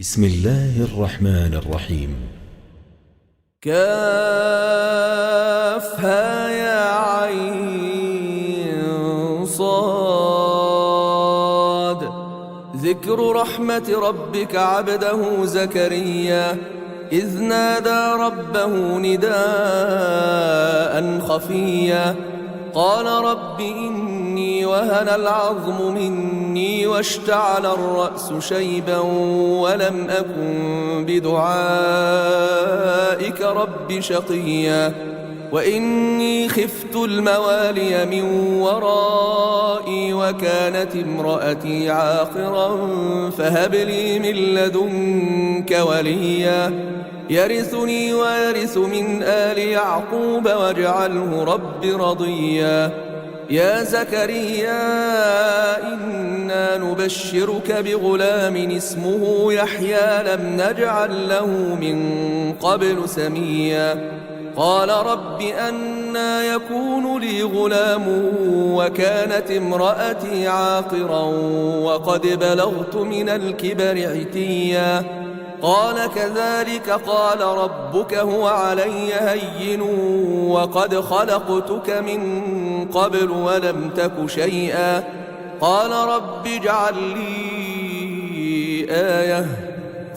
بسم الله الرحمن الرحيم. كافها يا عين صاد. ذكر رحمة ربك عبده زكريا إذ نادى ربه نداء خفيا قال رب إني وهن العظم مني واشتعل الرأس شيبا ولم أكن بدعائك رب شقيا وإني خفت الموالي من ورائي وكانت امرأتي عاقرا فهب لي من لدنك وليا يرثني ويرث من آل يعقوب واجعله رب رضيا يا زكريا إنا نبشرك بغلام اسمه يحيى لم نجعل له من قبل سميا قال رب أنى يكون لي غلام وكانت امرأتي عاقرا وقد بلغت من الكبر عتيا قال كذلك قال ربك هو علي هين وقد خلقتك من قبل ولم تك شيئا قال رب اجعل لي آية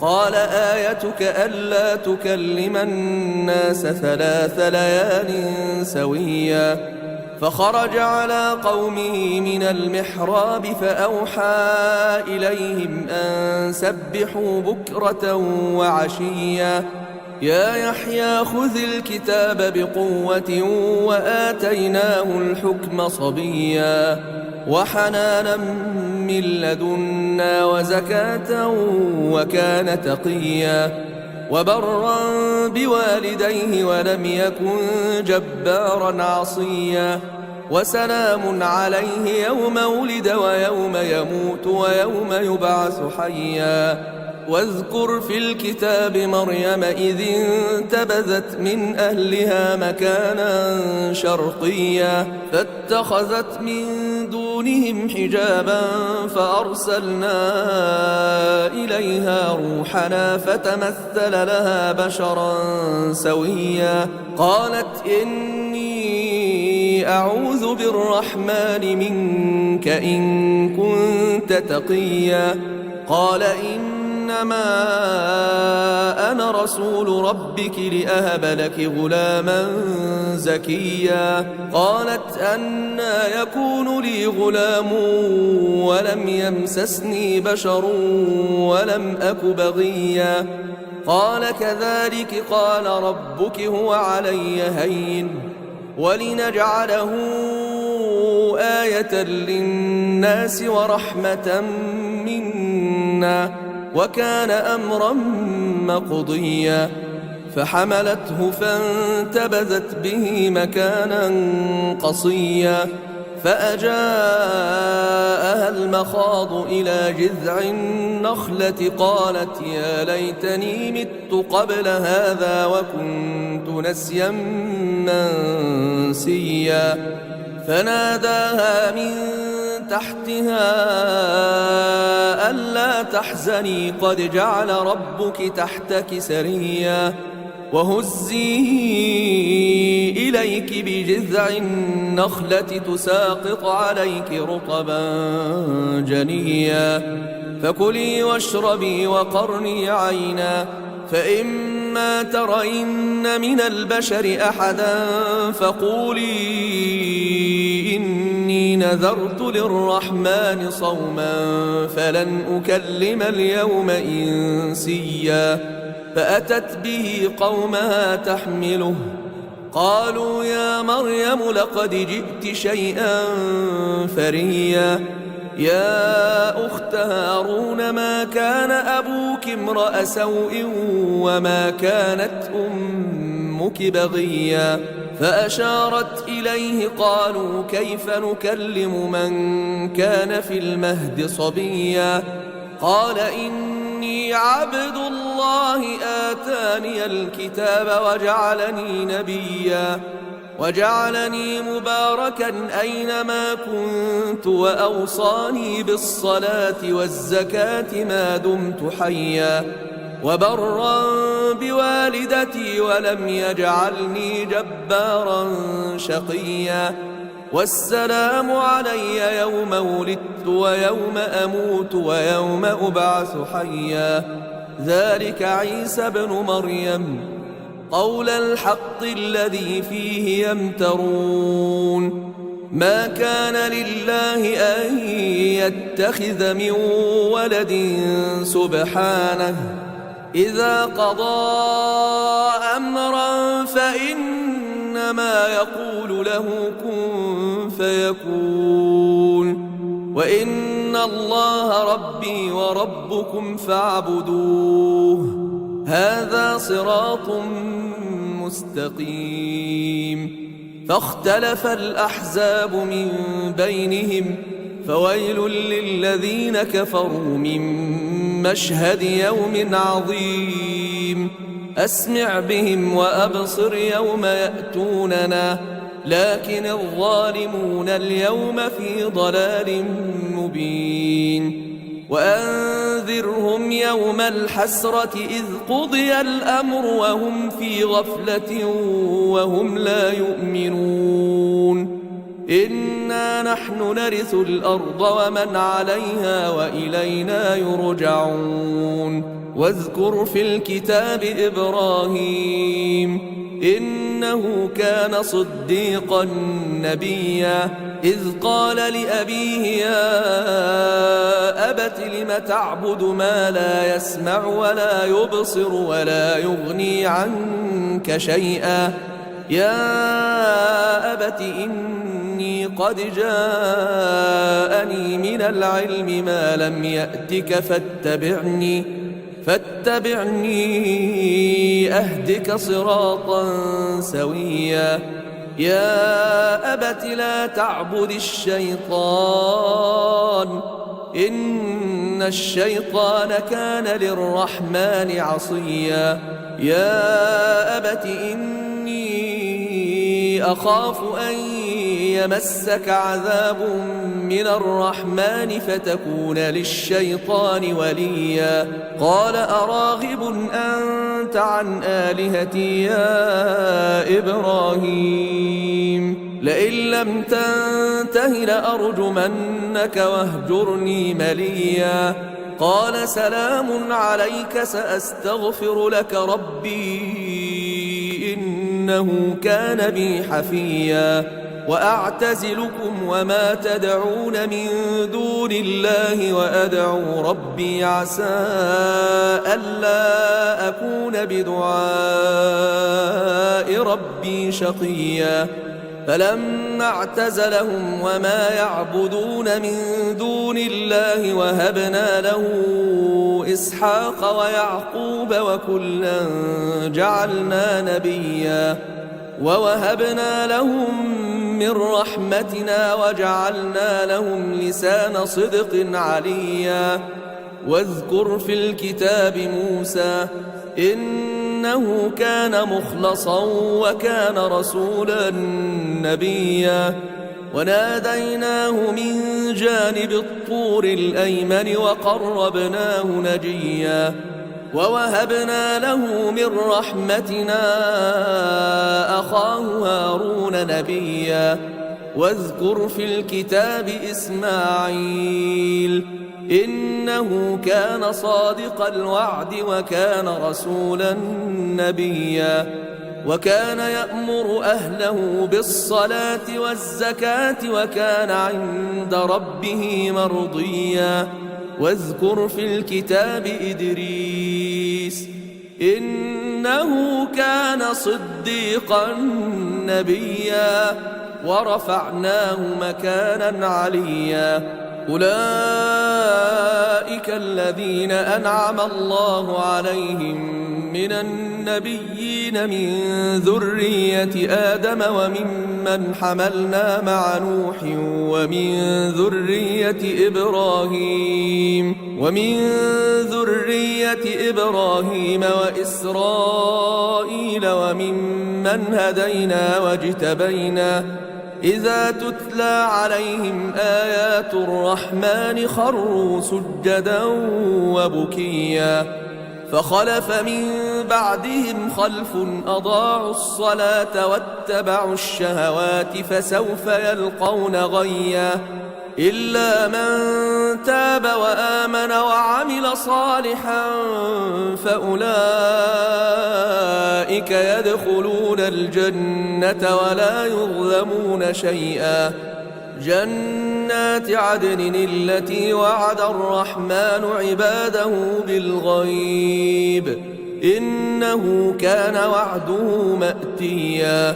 قال آيتك ألا تكلم الناس 3 ليال سويا فخرج على قومه من المحراب فأوحى إليهم أن سبحوا بكرة وعشيا يا يحيى خذ الكتاب بقوة وآتيناه الحكم صبيا وحنانا من لدنا وزكاة وكان تقيا وبرا بوالديه ولم يكن جبارا عصيا وسلام عليه يوم ولد ويوم يموت ويوم يبعث حيا واذكر في الكتاب مريم إذ انتبذت من أهلها مكانا شرقيا فاتخذت من دونهم حجابا فأرسلنا إليها روحنا فتمثل لها بشرا سويا قالت إني أعوذ بالرحمن منك إن كنت تقيا قال إنما أنا رسول ربك لأهب لك غلاما زكيا قالت أنى يكون لي غلام ولم يمسسني بشر ولم أك بغيا قال كذلك قال ربك هو علي هين ولنجعله آية للناس ورحمة منا وكان أمرا مقضيا فحملته فانتبذت به مكانا قصيا فأجاءها المخاض إلى جذع النخلة قالت يا ليتني مت قبل هذا وكنت نسيا منسيا فناداها من تحتها ألا تحزني قد جعل ربك تحتك سريا وهزي إليك بجذع النخلة تساقط عليك رطبا جنيا فكلي واشربي وقرني عينا فإما ترين من البشر أحدا فقولي إني نذرت للرحمن صوما فلن أكلم اليوم إنسيا فأتت به قومها تحمله قالوا يا مريم لقد جئت شيئا فريا يا أخت هارون ما كان أبوك امرأ سوء وما كانت أمك بغيا فأشارت إليه قالوا كيف نكلم من كان في المهد صبيا قال إني عبد الله آتاني الكتاب وجعلني نبيا وجعلني مباركا أينما كنت وأوصاني بالصلاة والزكاة ما دمت حيا وبرا بوالدتي ولم يجعلني جبارا شقيا والسلام علي يوم ولدت ويوم أموت ويوم أبعث حيا ذلك عيسى بن مريم قول الحق الذي فيه يمترون ما كان لله أن يتخذ من ولد سبحانه إذا قضى أمرا فإنما يقول له كن فيكون وإن الله ربي وربكم فاعبدوه هذا صراط مستقيم فاختلف الأحزاب من بينهم فويل للذين كفروا من مشهد يوم عظيم أسمع بهم وأبصر يوم يأتوننا لكن الظالمون اليوم في ضلال مبين وأنذرهم يوم الحسرة إذ قضي الأمر وهم في غفلة وهم لا يؤمنون إنا نحن نرث الأرض ومن عليها وإلينا يرجعون واذكر في الكتاب إبراهيم إنه كان صديقا نبيا إذ قال لأبيه يا أبت لم تعبد ما لا يسمع ولا يبصر ولا يغني عنك شيئا يا أبت إني قد جاءني من العلم ما لم يأتك فاتبعني أهدك صراطا سويا يا أبت لا تعبد الشيطان إن الشيطان كان للرحمن عصيا يا أبت إني أخاف أن يمسك عذاب من الرحمن فتكون للشيطان وليا قال أراغب أنت عن آلهتي يا إبراهيم لئن لم تنته لأرجمنك واهجرني مليا قال سلام عليك سأستغفر لك ربي إنه كان بي حفيا وأعتزلكم وما تدعون من دون الله وأدعو ربي عسى ألا أكون بدعاء ربي شقيا فلما اعتزلهم وما يعبدون من دون الله وهبنا له إسحاق ويعقوب وكلا جعلنا نبيا ووهبنا لهم من رحمتنا وجعلنا لهم لسان صدق عليا واذكر في الكتاب موسى إنه كان مخلصا وكان رسولا نبيا وناديناه من جانب الطور الأيمن وقربناه نجيا ووهبنا له من رحمتنا أخاه هارون نبيا واذكر في الكتاب إسماعيل إنه كان صادق الوعد وكان رسولا نبيا وكان يأمر أهله بالصلاة والزكاة وكان عند ربه مرضيا واذكر في الكتاب إدريس إنه كان صديقا نبيا ورفعناه مكانا عليا أولئك أولئك الذين أنعم الله عليهم من النبيين من ذرية آدم وممن حملنا مع نوح ومن ذرية إبراهيم وإسرائيل وممن هدينا واجتبينا إذا تتلى عليهم آيات الرحمن خروا سجدا وبكيا فخلف من بعدهم خلف أضاعوا الصلاة واتبعوا الشهوات فسوف يلقون غيا إلا من تاب وآمن وعمل صالحا فأولئك يدخلون الجنة ولا يظلمون شيئا جنات عدن التي وعد الرحمن عباده بالغيب إنه كان وعده مأتيا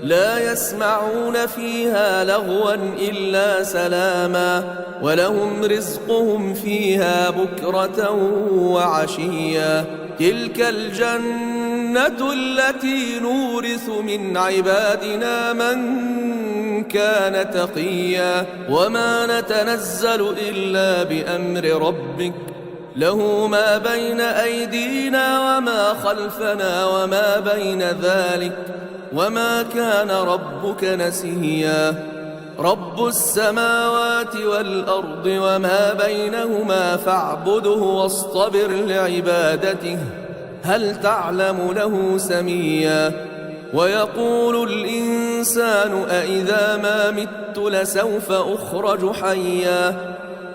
لا يسمعون فيها لغوا إلا سلاما ولهم رزقهم فيها بكرة وعشيا تلك الجنة التي نورث من عبادنا من كان تقيا وما نتنزل إلا بأمر ربك له ما بين أيدينا وما خلفنا وما بين ذلك وما كان ربك نسيا رب السماوات والأرض وما بينهما فاعبده واصطبر لعبادته هل تعلم له سميا ويقول الإنسان أإذا ما مت لسوف أخرج حيا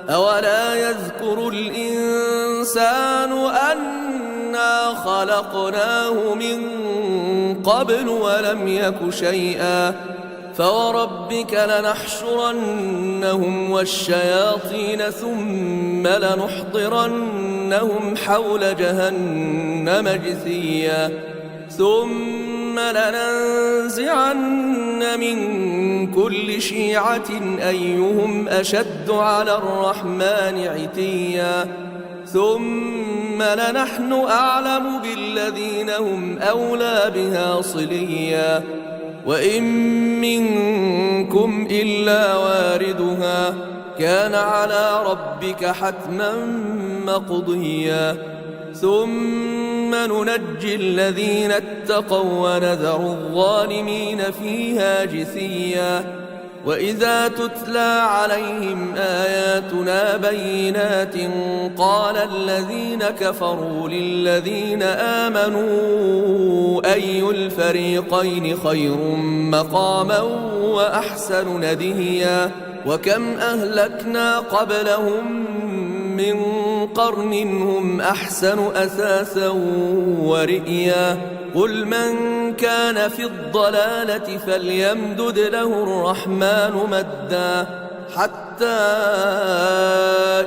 أولا يذكر الإنسان أنا خلقناه من قبل ولم يك شيئا فوربك لنحشرنهم والشياطين ثم لنحضرنهم حول جهنم جثيا ثم لننزعن من كل شيعة أيهم أشد على الرحمن عتيا ثم لنحن أعلم بالذين هم أولى بها صليا وإن منكم إلا واردها كان على ربك حتما مقضيا ثم ننجي الذين اتقوا ونذر الظالمين فيها جثيا وإذا تتلى عليهم آياتنا بينات قال الذين كفروا للذين آمنوا أي الفريقين خير مقاما وأحسن نديا وكم أهلكنا قبلهم من قرن هم أحسن أثاثا ورئيا قل من كان في الضلالة فليمدد له الرحمن مدا حتى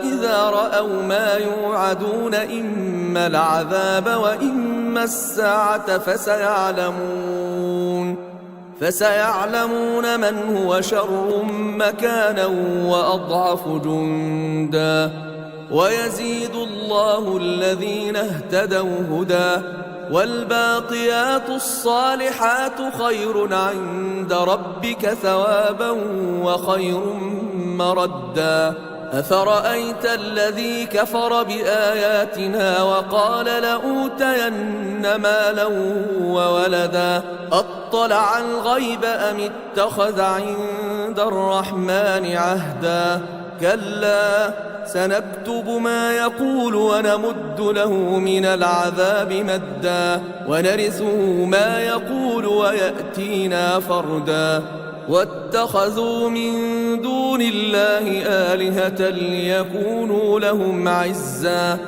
إذا رأوا ما يوعدون إما العذاب وإما الساعة فسيعلمون من هو شر مكانا وأضعف جندا ويزيد الله الذين اهتدوا هدى والباقيات الصالحات خير عند ربك ثوابا وخير مردا أفرأيت الذي كفر بآياتنا وقال لأوتين مالا وولدا أطلع الغيب أم اتخذ عند الرحمن عهدا كلا سنكتب ما يقول ونمد له من العذاب مدا ونرثه ما يقول ويأتينا فردا واتخذوا من دون الله آلهة ليكونوا لهم عزا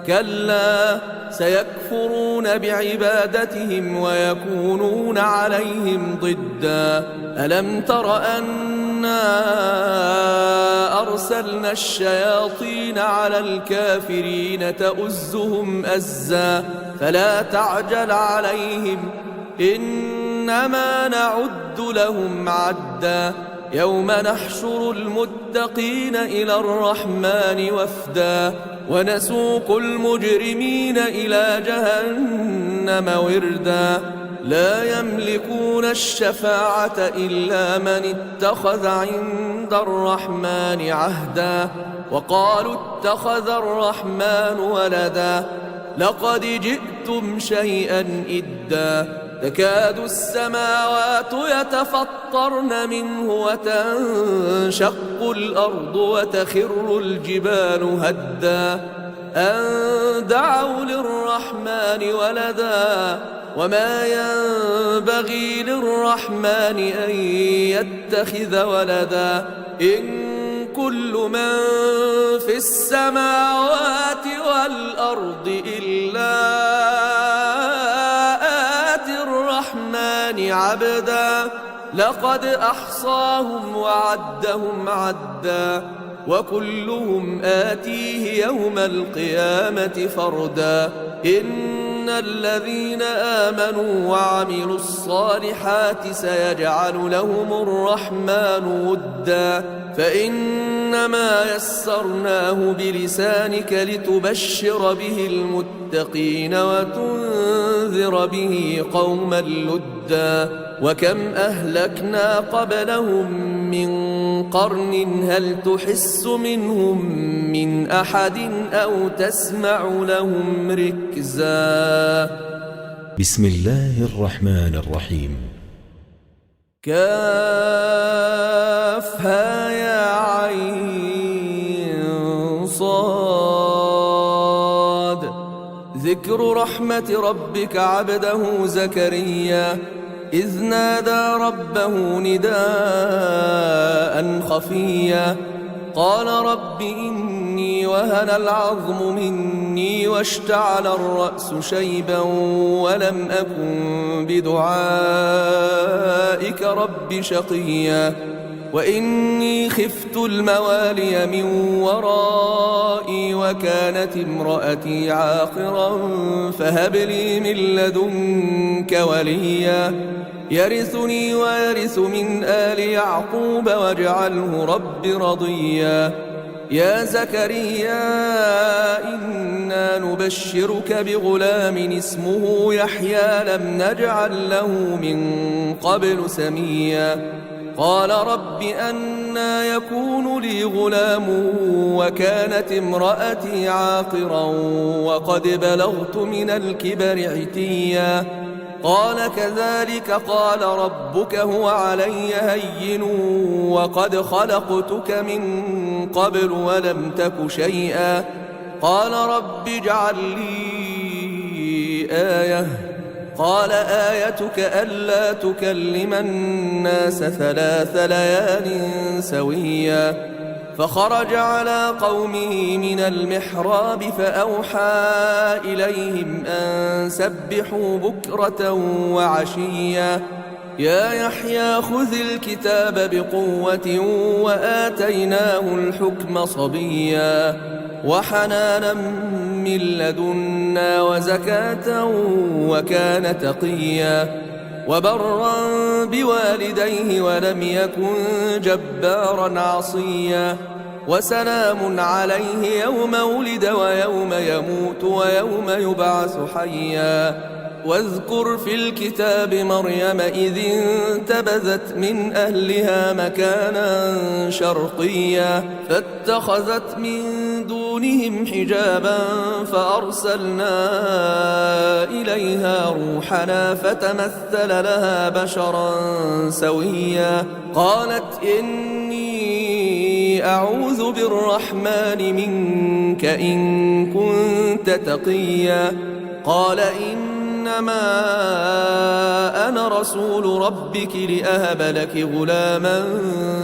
كلا سيكفرون بعبادتهم ويكونون عليهم ضدا ألم تر أنا أرسلنا الشياطين على الكافرين تؤزهم أزا فلا تعجل عليهم إنما نعد لهم عدا يوم نحشر المتقين إلى الرحمن وفدا ونسوق المجرمين إلى جهنم وردا لا يملكون الشفاعة إلا من اتخذ عند الرحمن عهدا وقالوا اتخذ الرحمن ولدا لقد جئتم شيئا إدا تكاد السماوات يتفطرن منه وتنشق الأرض وتخر الجبال هدا أن دعوا للرحمن ولدا وما ينبغي للرحمن أن يتخذ ولدا إن كل من في السماوات والأرض إلا آتي الرحمن عبدا لقد أحصاهم وعدهم عدا وكلهم آتيه يوم القيامة فردا إن الذين آمنوا وعملوا الصالحات سيجعل لهم الرحمن ودا فإنما يسرناه بلسانك لتبشر به المتقين وتنذر به قوما لدا وكم أهلكنا قبلهم من قرن هل تحس منهم من أحد أو تسمع لهم ركزا بسم الله الرحمن الرحيم كافها يا عين صاد ذكر رحمة ربك عبده زكريا إذ نادى ربه نداء خفيا قال رب إني وهن العظم مني واشتعل الرأس شيبا ولم أكن بدعائك رب شقيا وإني خفت الموالي من ورائي وكانت امرأتي عاقرا فهب لي من لدنك وليا يرثني ويرث من آل يعقوب واجعله رب رضيا يا زكريا إنا نبشرك بغلام اسمه يحيى لم نجعل له من قبل سميا قال رب أنى يكون لي غلام وكانت امرأتي عاقرا وقد بلغت من الكبر عتيا قال كذلك قال ربك هو علي هين وقد خلقتك من قبل ولم تك شيئا قال رب اجعل لي آية قال آيتك ألا تكلم الناس 3 ليال سويا فخرج على قومه من المحراب فأوحى إليهم أن سبحوا بكرة وعشيا يا يحيى خذ الكتاب بقوة وآتيناه الحكم صبيا وحنانا من لدنا وزكاة وكان تقيا وبرا بوالديه ولم يكن جبارا عصيا وسلام عليه يوم ولد ويوم يموت ويوم يبعث حيا واذكر في الكتاب مريم إذ انتبذت من أهلها مكانا شرقيا فاتخذت من دونهم حجابا فأرسلنا إليها روحنا فتمثل لها بشرا سويا قالت إني أعوذ بالرحمن منك إن كنت تقيا قال إنما أنا رسول ربك لأهب لك غلاما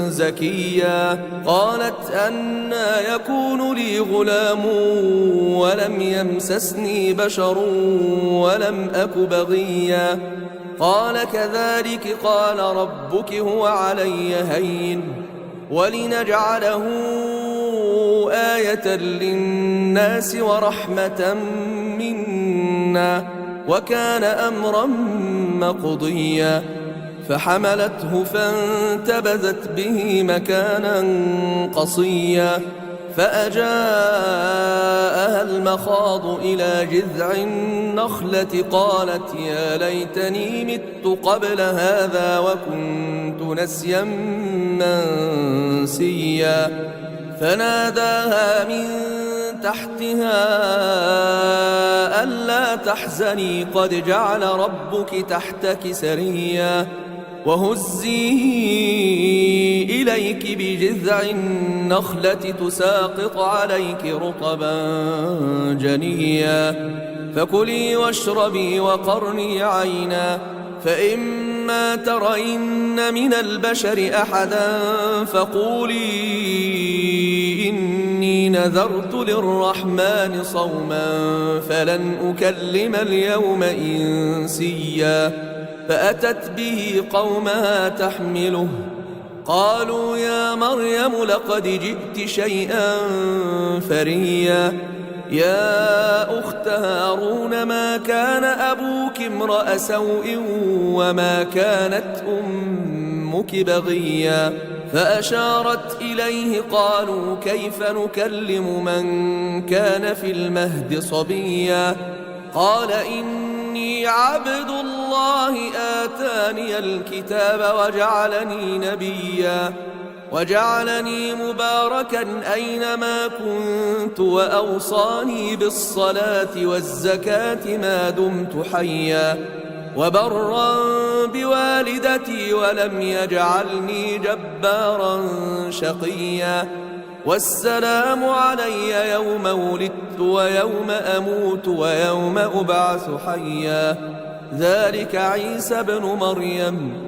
زكيا قالت أنى يكون لي غلام ولم يمسسني بشر ولم أك بغيا قال كذلك قال ربك هو علي هين ولنجعله آية للناس ورحمة منا وكان أمرا مقضيا فحملته فانتبذت به مكانا قصيا فأجاءها المخاض إلى جذع النخلة قالت يا ليتني مت قبل هذا وكنت نسيا منسيا فناداها من تحتها ألا تحزني قد جعل ربك تحتك سريا وهزي إليك بجذع النخلة تساقط عليك رطبا جنيا فكلي واشربي وقرني عينا فإما ترين من البشر أحدا فقولي إني نذرت للرحمن صوما فلن أكلم اليوم إنسيا فأتت به قومها تحمله قالوا يا مريم لقد جئت شيئا فريا يا أخت هارون ما كان أبوك امرأ سوء وما كانت أمك بغيا فأشارت إليه قالوا كيف نكلم من كان في المهد صبيا قال إني عبد الله آتاني الكتاب وجعلني مباركا أينما كنت وأوصاني بالصلاة والزكاة ما دمت حيا وبرا بوالدتي ولم يجعلني جبارا شقيا والسلام علي يوم ولدت ويوم أموت ويوم أبعث حيا ذلك عيسى بن مريم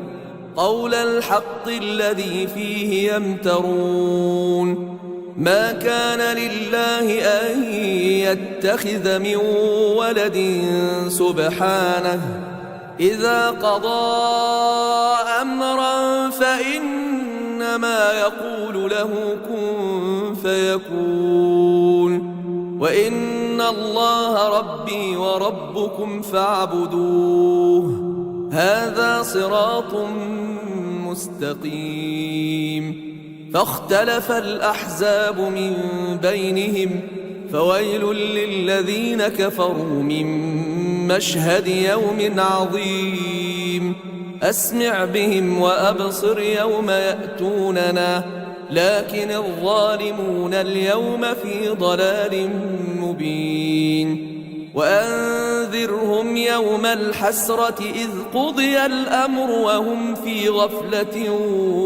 قول الحق الذي فيه يمترون ما كان لله أن يتخذ من ولد سبحانه إذا قضى أمرا فإنما يقول له كن فيكون وإن الله ربي وربكم فاعبدوه هذا صراط مستقيم فاختلف الأحزاب من بينهم فويل للذين كفروا من مشهد يوم عظيم أسمع بهم وأبصر يوم يأتوننا لكن الظالمون اليوم في ضلال مبين وأنذرهم يوم الحسرة إذ قضي الأمر وهم في غفلة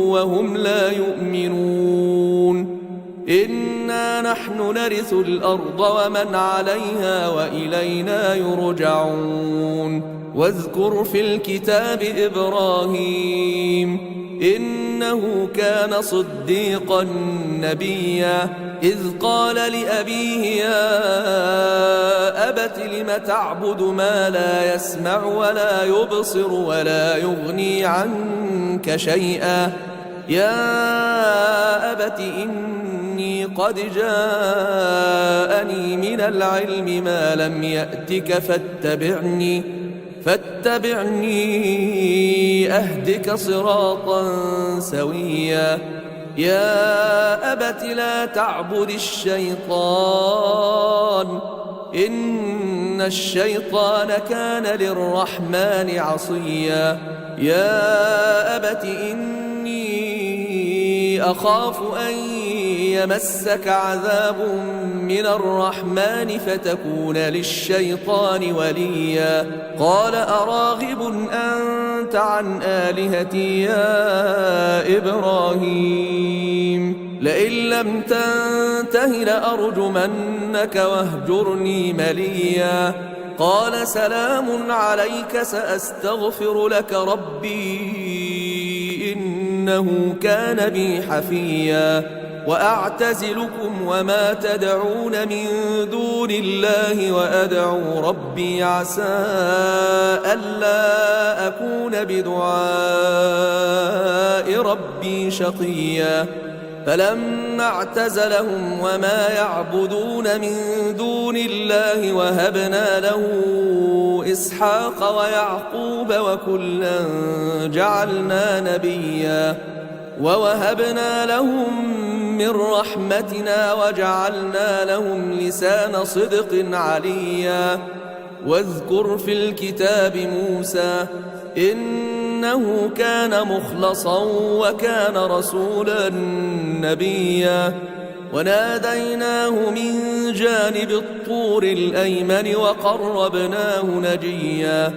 وهم لا يؤمنون إنا نحن نرث الأرض ومن عليها وإلينا يرجعون واذكر في الكتاب إبراهيم إنه كان صديقا نبيا إذ قال لأبيه يا أبت لم تعبد ما لا يسمع ولا يبصر ولا يغني عنك شيئا يا أبت إني قد جاءني من العلم ما لم يأتك فاتبعني أهدك صراطا سويا يا أبت لا تعبد الشيطان إن الشيطان كان للرحمن عصيا يا أبت إني أخاف أن يمسك عذاب من الرحمن فتكون للشيطان وليا قال أراغب أنت عن آلهتي يا إبراهيم لئن لم تنته لأرجمنك واهجرني مليا قال سلام عليك سأستغفر لك ربي إنه كان بي حفيا وأعتزلكم وما تدعون من دون الله وأدعو ربي عسى ألا أكون بدعاء ربي شقيا فلما اعتزلهم وما يعبدون من دون الله وهبنا له إسحاق ويعقوب وكلا جعلنا نبيا ووهبنا لهم من رحمتنا وجعلنا لهم لسان صدق عليا واذكر في الكتاب موسى إنه كان مخلصا وكان رسولا نبيا وناديناه من جانب الطور الأيمن وقربناه نجيا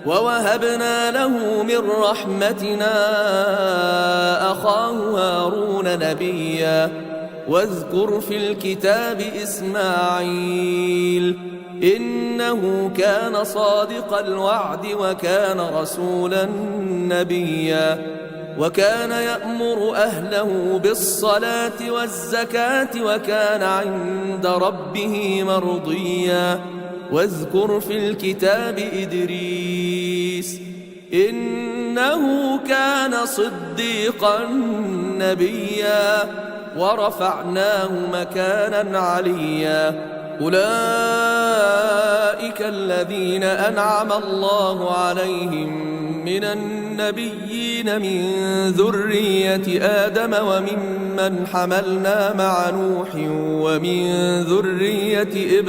ووهبنا له من رحمتنا أخاه هارون نبيا واذكر في الكتاب إسماعيل إنه كان صادق الوعد وكان رسولا نبيا وكان يأمر أهله بالصلاة والزكاة وكان عند ربه مرضيا واذكر في الكتاب إدريس إنه كان صديقا نبيا ورفعناه مكانا عليا أولئك الذين أنعم الله عليهم من النبيين من ذرية آدم وممن حملنا مع نوح ومن ذرية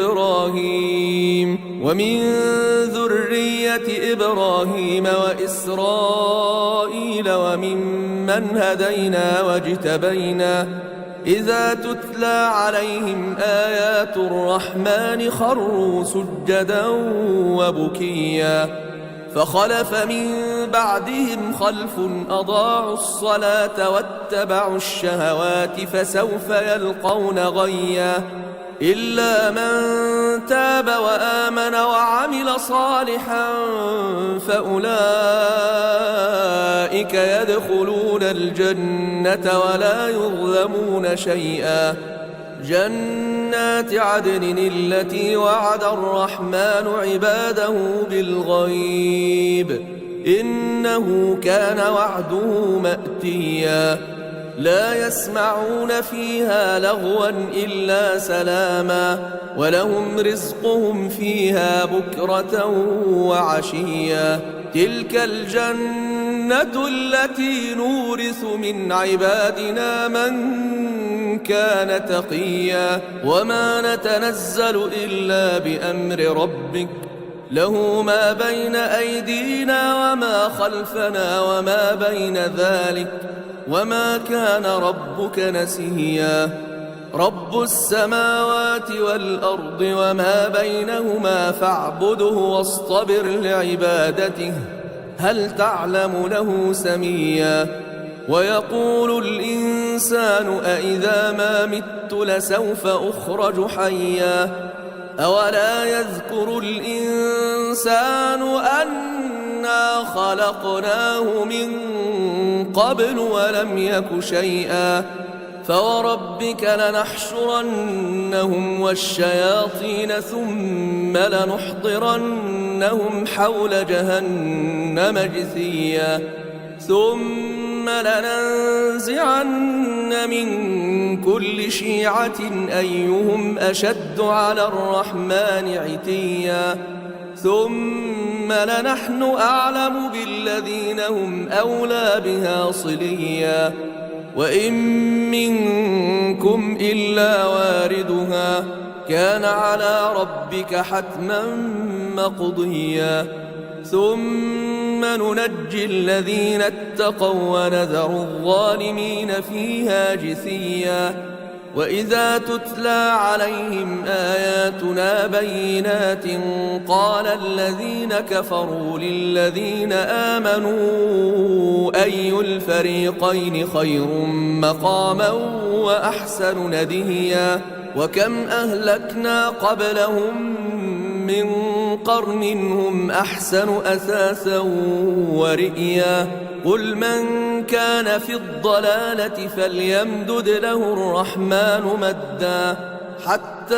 إبراهيم وإسرائيل وممن هدينا واجتبينا إذا تتلى عليهم آيات الرحمن خروا سجدا وبكيا فخلف من بعدهم خلف أضاعوا الصلاة واتبعوا الشهوات فسوف يلقون غيا إلا من تاب وآمن وعمل صالحا فأولئك يدخلون الجنة ولا يظلمون شيئا جنات عدن التي وعد الرحمن عباده بالغيب إنه كان وعده مأتيا لا يسمعون فيها لغوا إلا سلاما ولهم رزقهم فيها بكرة وعشيا تلك الجنة التي نورث من عبادنا من كان تقيا وما نتنزل إلا بأمر ربك له ما بين أيدينا وما خلفنا وما بين ذلك وما كان ربك نسيا رب السماوات والأرض وما بينهما فاعبده واصطبر لعبادته هل تعلم له سميا ويقول الإنسان أإذا ما مت لسوف أخرج حيا أولا يذكر الإنسان أنا خلقناه من قبل ولم يك شيئا فوربك لنحشرنهم والشياطين ثم لنحضرنهم حول جهنم جثيا ثم لننزعن من كل شيعة أيهم أشد على الرحمن عتيا ثم لنحن أعلم بالذين هم أولى بها صليا وإن منكم إلا واردها كان على ربك حتما مقضيا ثم ننجي الذين اتقوا ونذر الظالمين فيها جثيا وإذا تتلى عليهم آياتنا بينات قال الذين كفروا للذين آمنوا أي الفريقين خير مقاما وأحسن نديا وكم أهلكنا قبلهم من قرن هم أحسن أثاثا ورئيا قل من كان في الضلالة فليمدد له الرحمن مدا حتى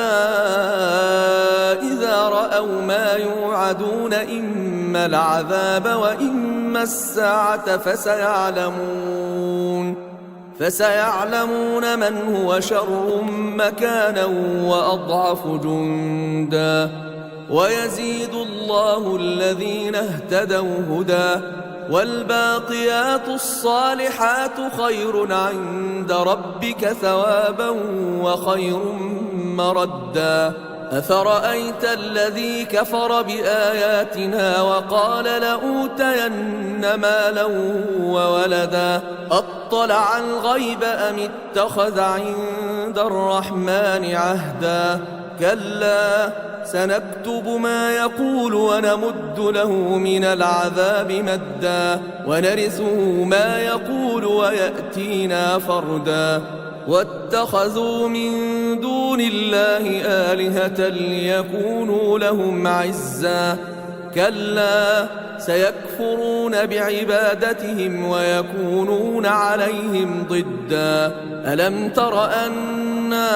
إذا رأوا ما يوعدون إما العذاب وإما الساعة فسيعلمون من هو شر مكانا وأضعف جندا ويزيد الله الذين اهتدوا هدى والباقيات الصالحات خير عند ربك ثوابا وخير مردا أفرأيت الذي كفر بآياتنا وقال لأوتين مالا وولدا أطلع الغيب أم اتخذ عند الرحمن عهدا كلا سنكتب ما يقول ونمد له من العذاب مدا ونرثه ما يقول ويأتينا فردا واتخذوا من دون الله آلهة ليكونوا لهم عزا كلا سيكفرون بعبادتهم ويكونون عليهم ضدا ألم تر أنا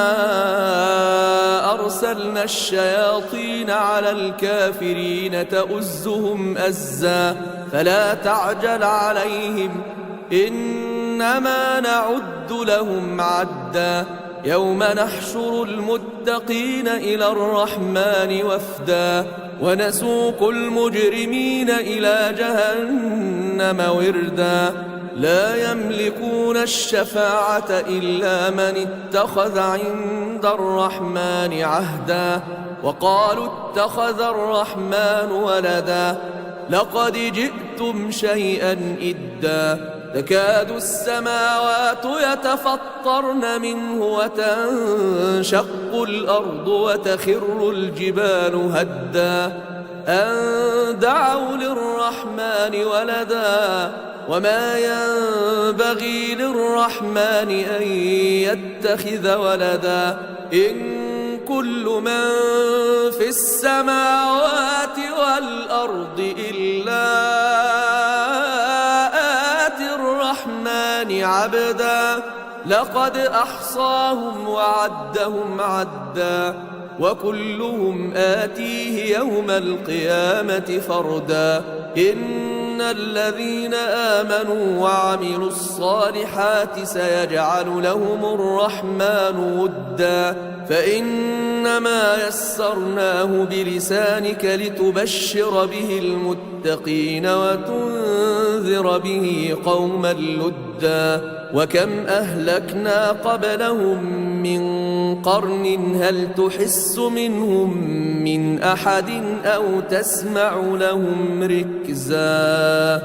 أرسلنا الشياطين على الكافرين تؤزهم أزا فلا تعجل عليهم إنما نعد لهم عدا يوم نحشر المتقين إلى الرحمن وفدا ونسوق المجرمين إلى جهنم وردا لا يملكون الشفاعة إلا من اتخذ عند الرحمن عهدا وقالوا اتخذ الرحمن ولدا لقد جئتم شيئا إدا تكاد السماوات يتفطرن منه وتنشق الأرض وتخر الجبال هدا أن دعوا للرحمن ولدا وما ينبغي للرحمن أن يتخذ ولدا إن كل من في السماوات والأرض إلا آتي الرحمن عبدا لقد أحصاهم وعدهم عدا وكلهم آتيه يوم القيامة فردا إن الذين آمنوا وعملوا الصالحات سيجعل لهم الرحمن ودا فإنما يسرناه بلسانك لتبشر به المتقين وتنذر به قوما لدا وكم أهلكنا قبلهم من قرن هل تحس منهم من أحد أو تسمع لهم ركزا